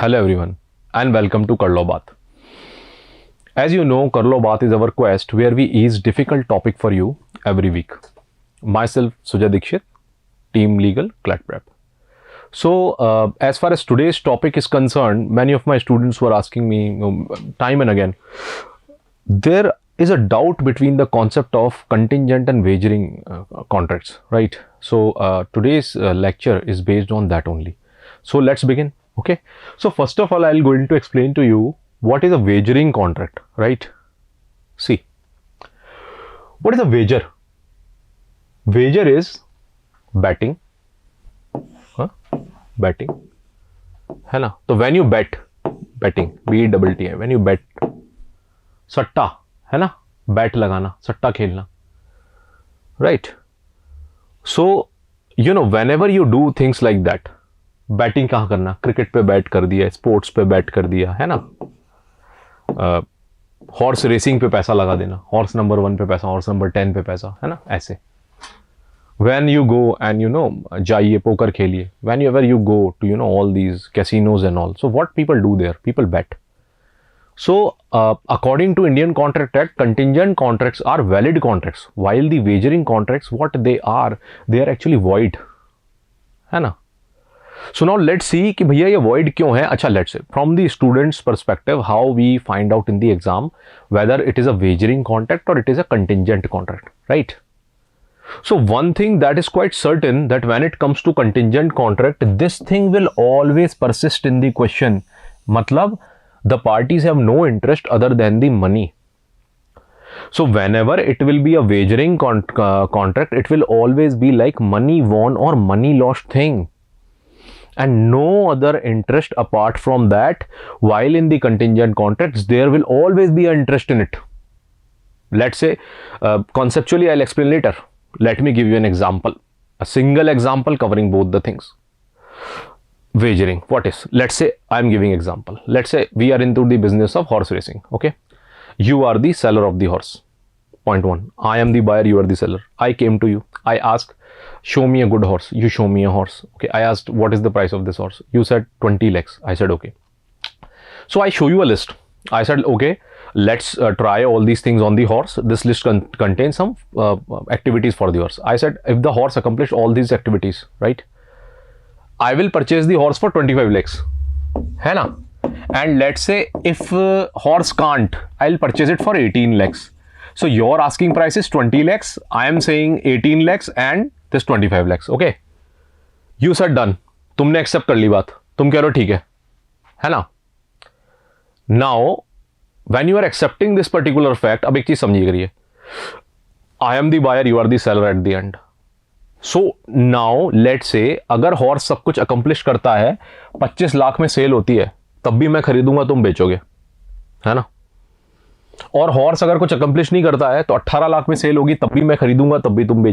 Hello everyone and welcome to Karlo Baat. As you know, Karlo Baat is our quest where we ease difficult topic for you every week. Myself, Sujay Dikshit, Team Legal, CLAT Prep. So, as far as today's topic is concerned, many of my students were asking me time and again, there is a doubt between the concept of contingent and wagering contracts, right? So, today's lecture is based on that only. So, let's begin. Okay, so first of all, I'll going to explain to you what is a wagering contract, right? See, what is a wager? Wager is betting, betting, है ना? तो when you bet, betting, B-double-T, when you bet, सट्टा, है ना? Bet लगाना, सट्टा खेलना, right? So, you know, whenever you do things like that, batting कहाँ करना, क्रिकेट पे बैट कर दिया, स्पोर्ट्स पे बैट कर दिया, है ना? हॉर्स रेसिंग पे पैसा लगा देना, हॉर्स नंबर 1 पे पैसा, हॉर्स नंबर 10 पे पैसा, है ना? ऐसे when you go and you know जाइए पोकर खेलिए, whenever you go to you know all these casinos and all, so what people do there, people bet. So according to Indian Contract Act, contingent contracts are valid contracts, while the wagering contracts, what they are actually void, है ना? So now let's see कि भैया ये void क्यों है. अच्छा, let's say from the student's perspective, how we find out in the exam whether it is a wagering contract or it is a contingent contract, right? So one thing that is quite certain, that when it comes to contingent contract, this thing will always persist in the question. मतलब the parties have no interest other than the money. So whenever it will be a wagering contract, it will always be like money won or money lost thing, and no other interest apart from that. While in the contingent contracts, there will always be an interest in it. Let's say, conceptually I'll explain later. Let me give you an example, a single example covering both the things. Wagering, what is? Let's say I'm giving example. Let's say we are into the business of horse racing, okay? You are the seller of the horse. Point 1, I am the buyer, you are the seller. I came to you, I asked, show me a good horse. You show me a horse. Okay, I asked, what is the price of this horse? You said 20 lakhs. I said, okay. So I show you a list. I said, okay, let's try all these things on the horse. This list contains some activities for the horse. I said, if the horse accomplished all these activities, right, I will purchase the horse for 25 lakhs. है ना? And let's say if horse can't, I'll purchase it for 18 lakhs. So your asking price is 20 lakhs. I am saying 18 lakhs and this 25 lakhs. Okay. You said done. तुमने accept कर ली बात. तुम कह रहे हो ठीक है ना? Now, when you are accepting this particular fact, अब एक चीज समझिए करिए. I am the buyer, you are the seller at the end. So now let's say अगर हॉर्स सब कुछ accomplish करता है, 25 लाख में सेल होती है, तब भी मैं खरीदूंगा, तुम बेचोगे, है ना? और हॉर्स अगर कुछ अकम्प्लिश नहीं करता है तो 18 लाख में सेल होगी, तब भी मैं खरीदूंगा, तब भी तुम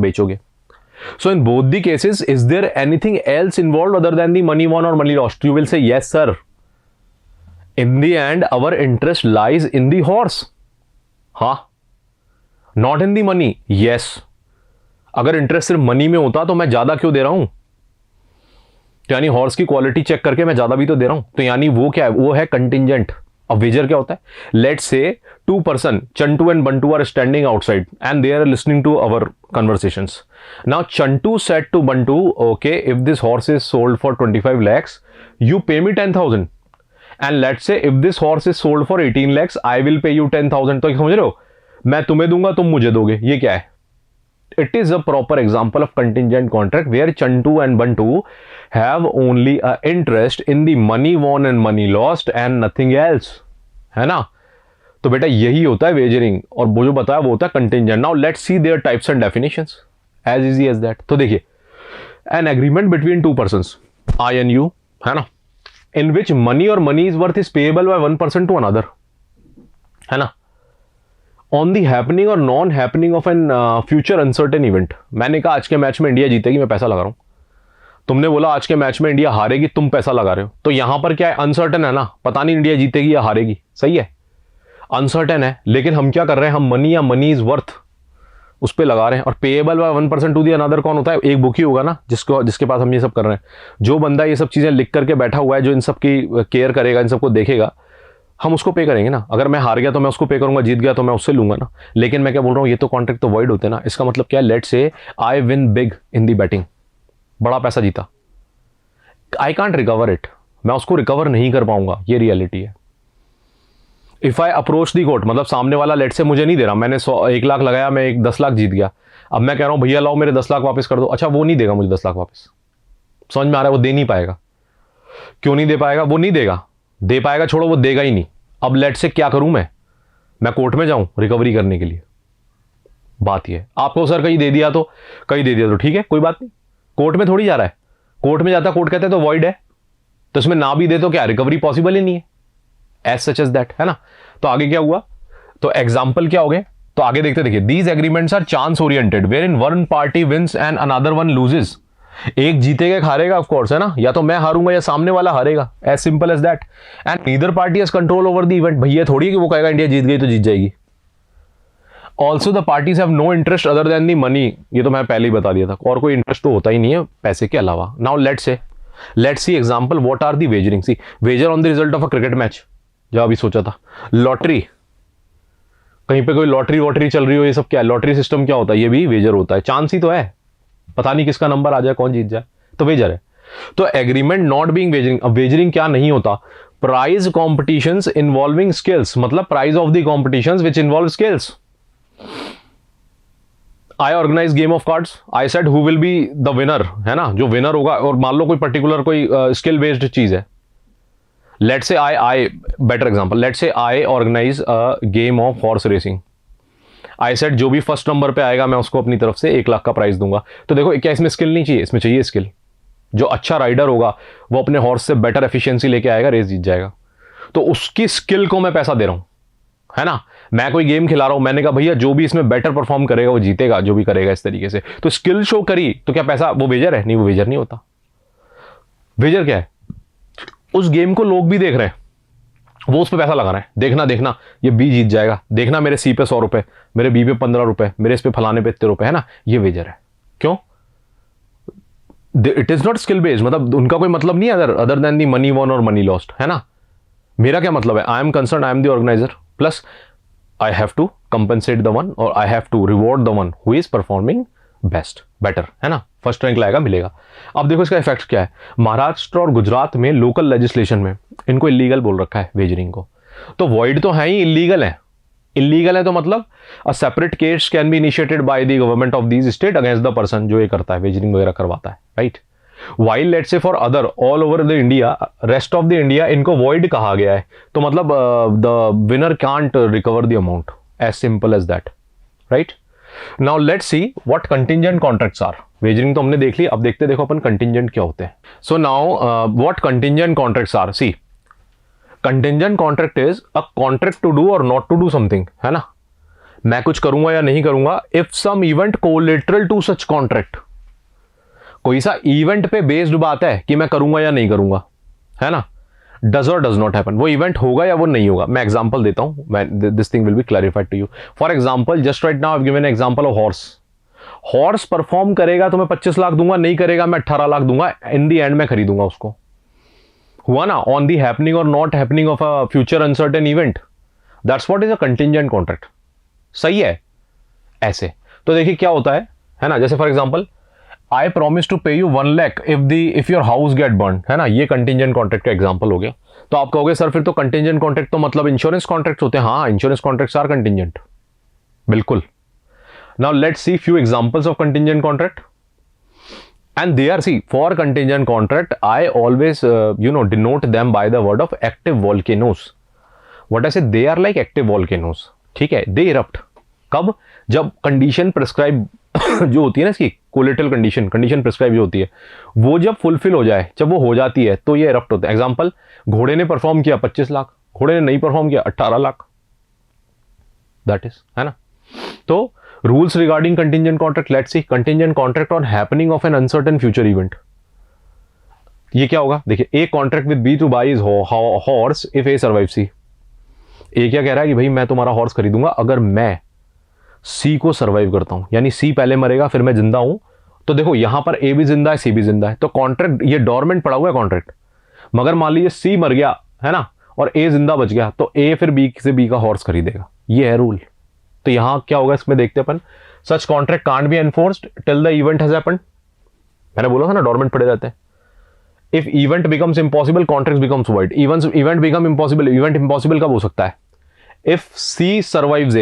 बेचोगे. So in both the cases, is there anything else involved other than the money won or money lost? You will say yes sir. In the end, our interest lies in the horse. हाँ, not in the money. Yes. अगर interest सिर्फ money में होता तो मैं ज्यादा क्यों दे रहा हूं? तो यानी हॉर्स की क्वालिटी चेक करके मैं ज्यादा भी तो दे रहा हूं. तो यानी वो क्या है? वो है कंटिंजेंट. अब वेजर क्या होता है? Let's say 2 person, Chantu and Bantu, are standing outside and they are listening to our conversations. Now Chantu said to Bantu, okay, if this horse is sold for 25 lakhs, you pay me 10,000. And let's say if this horse is sold for 18 lakhs, I will pay you 10,000. तो समझ रहे हो? मैं तुम्हें दूंगा, तुम मुझे दोगे. ये क्या है? It is a proper example of contingent contract where Chantu and Bantu have only a interest in the money won and money lost and nothing else, है ना? तो बेटा यही होता है wagering, और वो जो बताया वो होता है contingent. Now let's see their types and definitions. As easy as that. तो देखिए, an agreement between two persons, I and you, है ना, in which money or money's worth is payable by one person to another, है ना, on the happening or non happening of an future uncertain event. मैंने कहा आज के match में India जीतेगी, मैं पैसा लगा रहा हूं. तुमने बोला आज के मैच में इंडिया हारेगी, तुम पैसा लगा रहे हो. तो यहां पर क्या है? अनसर्टेन है ना, पता नहीं इंडिया जीतेगी या हारेगी. सही है, अनसर्टेन है. लेकिन हम क्या कर रहे हैं? हम मनी या मनी इज वर्थ उस पर लगा रहे हैं। और payable by 1% to the another कौन होता है? एक बुक ही होगा ना, जिसके पास हम ये सब कर रहे हैं। जो बंदा ये सब चीज़ें लिख करके बैठा हुआ है, जो इन सब की केयर करेगा, इन सबको देखेगा, हम उसको पे करेंगे ना। अगर मैं हार गया तो मैं उसको पे करूंगा, जीत गया तो मैं उससे लूंगा ना। लेकिन मैं क्या बोल रहा हूँ, ये तो कॉन्ट्रैक्ट तो वॉइड होते हैं ना। इसका मतलब क्या है? Let's say I win big in the batting, बड़ा पैसा जीता, आई कांट रिकवर इट, मैं उसको रिकवर नहीं कर पाऊंगा, ये रियलिटी है। If I approach the court, मतलब सामने वाला लेट से मुझे नहीं दे रहा, मैंने 1 लाख लगाया, मैं 10 लाख जीत गया, अब मैं कह रहा हूं भैया लाओ मेरे 10 लाख वापस कर दो। अच्छा, वो नहीं देगा मुझे 10 लाख वापस, समझ में आ रहा है? वो दे नहीं पाएगा। क्यों नहीं दे पाएगा? वो नहीं देगा, दे पाएगा छोड़ो, वो देगा ही नहीं। अब लेट से क्या करूं मैं कोर्ट में जाऊं रिकवरी करने के लिए? बात ये है। आपको सर कहीं दे दिया तो ठीक है, कोई बात नहीं, कोर्ट में थोड़ी जा रहा है। कोर्ट में जाता, कोर्ट कहते हैं तो वॉइड है, तो इसमें ना भी दे तो क्या रिकवरी पॉसिबल ही नहीं है, एज सच एज दैट, है ना। तो आगे क्या हुआ? तो एग्जाम्पल क्या हो गए? तो आगे देखते, देखिए, these agreements are chance oriented wherein one party wins and another one loses. एक जीतेगा, हारेगा ऑफ कोर्स, है ना, या तो मैं हारूंगा या सामने वाला हारेगा, as simple as that. And neither party has control over the event. भैया थोड़ी है कि वो कहेगा इंडिया जीत गई तो जीत जाएगी। Also the parties have no interest other than the money. ये तो मैं पहले ही बता दिया था, और कोई इंटरेस्ट तो होता ही नहीं है पैसे के अलावा। Now let's see example what are the wagering. See, wager on the result of a cricket match, जो अभी सोचा था। लॉटरी, कहीं पे कोई लॉटरी वॉटरी चल रही हो, ये सब क्या है? लॉटरी सिस्टम क्या होता है? ये भी वेजर होता है। चांस ही तो है, पता नहीं किसका नंबर आ जाए, कौन जीत जाए, तो वेजर है। तो एग्रीमेंट नॉट बीइंग वेजरिंग। अब वेजरिंग क्या नहीं होता? प्राइज कॉम्पिटिशंस इन्वॉल्विंग स्किल्स, मतलब prize of the competitions which involve skills. I organize game of cards, I said who will be the winner, है ना, जो विनर होगा। और मान लो कोई पर्टिकुलर कोई स्किल बेस्ड चीज है। Let's say I better example, let's say I organize a game of horse racing. I said जो भी फर्स्ट नंबर पे आएगा मैं उसको अपनी तरफ से 1 लाख का प्राइस दूंगा। तो देखो, क्या इसमें स्किल नहीं चाहिए? इसमें चाहिए स्किल। जो अच्छा राइडर होगा वो अपने हॉर्स से बेटर एफिशिएंसी लेके आएगा, रेस जीत जाएगा। तो उसकी स्किल को मैं पैसा दे रहा हूं, है ना। मैं कोई गेम खिला रहा हूं, मैंने कहा भैया जो भी इसमें बेटर परफॉर्म करेगा वो जीतेगा, जो भी करेगा इस तरीके से। तो स्किल शो करी तो क्या पैसा वो वेजर है? नहीं, वो वेजर नहीं होता। वेजर क्या है? उस गेम को लोग भी देख रहे हैं, वो उस पर पैसा लगा रहे हैं। देखना ये बी जीत जाएगा, देखना मेरे सी पे 100 रुपए, मेरे बी पे 15 रुपए, मेरे इस पे फलाने पे इतने रुपए, है ना। ये वेजर है। क्यों? It is not skill based, मतलब उनका कोई मतलब नहीं है other than the money won और मनी लॉस्ट, है ना। मेरा क्या मतलब है? I am concern, I am the organiser, plus I have to compensate the one और I have to reward the one who is performing better, है ना। फर्स्ट रैंक लाएगा, मिलेगा। अब देखो इसका इफेक्ट क्या है। महाराष्ट्र और गुजरात में लोकल लेजिस्लेशन में इनको इलीगल बोल रखा है वेजरिंग को। तो वॉइड तो है ही, इलीगल है तो मतलब a separate case can be initiated by the government of these state against the person जो ये करता है, वेजरिंग वगैरह करवाता है, right. While let's say for other all over the India, rest of the India, इनको वॉइड कहा गया है। तो मतलब the winner can't recover the amount, as simple as that, right. Now let's see what contingent contracts are. Wagering तो हमने देख ली, अब देखो अपन कंटिंजेंट क्या होते हैं। So now what contingent contracts are. See, contingent contract is a contract to do और not to do something, है ना। मैं कुछ करूंगा या नहीं करूंगा, if some event collateral to such contract. कोई सा इवेंट पे बेस्ड बात है कि मैं करूंगा या नहीं करूंगा, है ना। डज और डज नॉट हैपन, वो इवेंट होगा या वो नहीं होगा। मैं एग्जांपल देता हूं, this thing will be clarified to you. For example, just right now I have given an example of horse perform करेगा तो मैं 25 लाख दूंगा, नहीं करेगा मैं 18 लाख दूंगा, इन दी एंड में खरीदूंगा उसको। हुआ ना, ऑन दी हैपनिंग और not happening of a future uncertain event, that's what is a contingent contract. सही है ऐसे। तो देखिए क्या होता है ना। जैसे for example, I promise to pay you 1 lakh if your house get burn, है ना। ये कंटिंजेंट कॉन्ट्रैक्ट का एग्जांपल हो गया। तो आप कहोगे सर फिर तो कंटिंजेंट कॉन्ट्रैक्ट तो मतलब इंश्योरेंस कॉन्ट्रैक्ट होते हैं। हाँ, इंश्योरेंस कॉन्ट्रैक्ट्स आर कंटिंजेंट, बिल्कुल। Now let's see few examples of contingent contract and they are, see, for contingent contract I always denote them by the word of active volcanoes. What I say, they are like active volcanoes, ठीक है। they erupt कब? जब condition prescribe जो होती है ना इसकी collateral condition prescribe जो होती है वो जब फुलफिल हो जाए, जब वो हो जाती है तो ये एरप्ट होता है। एग्जांपल, घोड़े ने परफॉर्म किया 25 लाख, घोड़े ने नहीं परफॉर्म किया 18 लाख, दैट इज, है ना। तो rules regarding contingent contract, let's see, contingent contract on happening of an uncertain future event. ये क्या होगा? देखिए, A contract with B to buy is horse if A survives C. A क्या कह रहा है कि भाई मैं तुम्हारा हॉर्स खरीदूंगा अगर मैं सी को सर्वाइव करता हूं, यानी सी पहले मरेगा फिर मैं जिंदा हूं, तो देखो यहां पर ए भी जिंदा है सी भी जिंदा है, तो कॉन्ट्रैक्ट ये डोरमेंट पड़ा हुआ है कॉन्ट्रैक्ट, मगर मान लीजिए सी मर गया है ना और ए जिंदा बच गया, तो ए फिर बी से बी का हॉर्स खरीदेगा, ये है रूल। तो यहां क्या होगा इसमें देखते हैं अपन, such contract can't be enforced till the event has happened, मैंने बोला था ना डोरमेंट पड़े जाते हैं। If event becomes impossible contract becomes void, event become impossible, event impossible कब हो सकता है, इफ सी सर्वाइव्स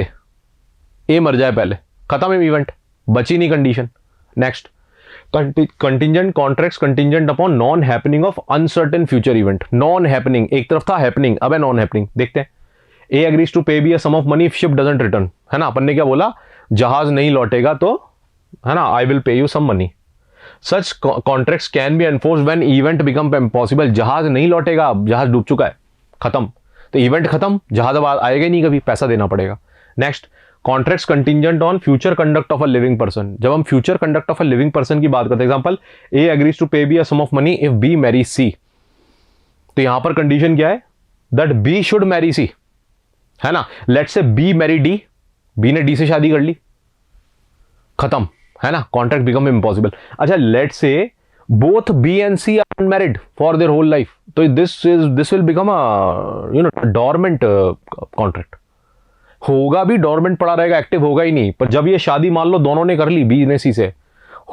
ए मर जाए पहले, खत्म है इवेंट, बची नहीं condition. Next, contingent contracts contingent upon non happening of uncertain future event, non happening, एक तरफ था हैपनिंग, अब है नॉन हैपनिंग। देखते हैं, A agrees to pay B a sum of money if ship doesn't return, है ना, अपन ने क्या बोला, जहाज नहीं लौटेगा तो, है ना, I will pay you some money. Such contracts can be enforced when event become impossible, जहाज नहीं लौटेगा, जहाज डूब चुका है, खत्म, तो इवेंट खत्म, जहाज अब आएगा ही नहीं कभी, पैसा देना पड़ेगा। Next, contracts contingent on future conduct of a living person, जब हम future conduct of a living person की बात करते हैं, example A agrees to pay B a sum of money if B marry C, तो यहां पर कंडीशन क्या है, that B should marry C, है ना, let's say B marry D, B ने डी से शादी कर ली, खत्म, है ना, कॉन्ट्रैक्ट बिकम इम्पॉसिबल। अच्छा, let's say both B and C are unmarried for their whole life, तो this will become a dormant contract, होगा भी डोरमेंट पड़ा रहेगा, एक्टिव होगा ही नहीं, पर जब ये शादी मान लो दोनों ने कर ली, बी ने सी से,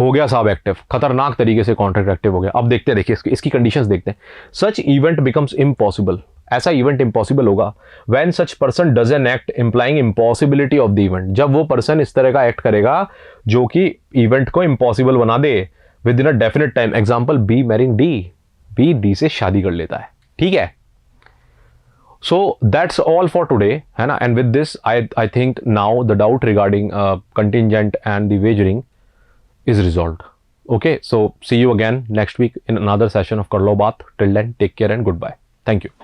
हो गया साहब एक्टिव, खतरनाक तरीके से कॉन्ट्रैक्ट एक्टिव हो गया। अब देखते हैं, देखिए इसकी कंडीशंस देखते हैं। सच इवेंट बिकम्स इम्पॉसिबल, ऐसा इवेंट इम्पॉसिबल होगा when such person does an act implying impossibility of the event, जब वो पर्सन इस तरह का एक्ट करेगा जो कि इवेंट को इम्पॉसिबल बना दे within a definite time. Example, B marrying D, B D से शादी कर लेता है, ठीक है। So that's all for today, है ना, and with this I think now the doubt regarding contingent and the wagering is resolved. Okay, so see you again next week in another session of Kar Lo Baat. Till then, take care and goodbye. Thank you.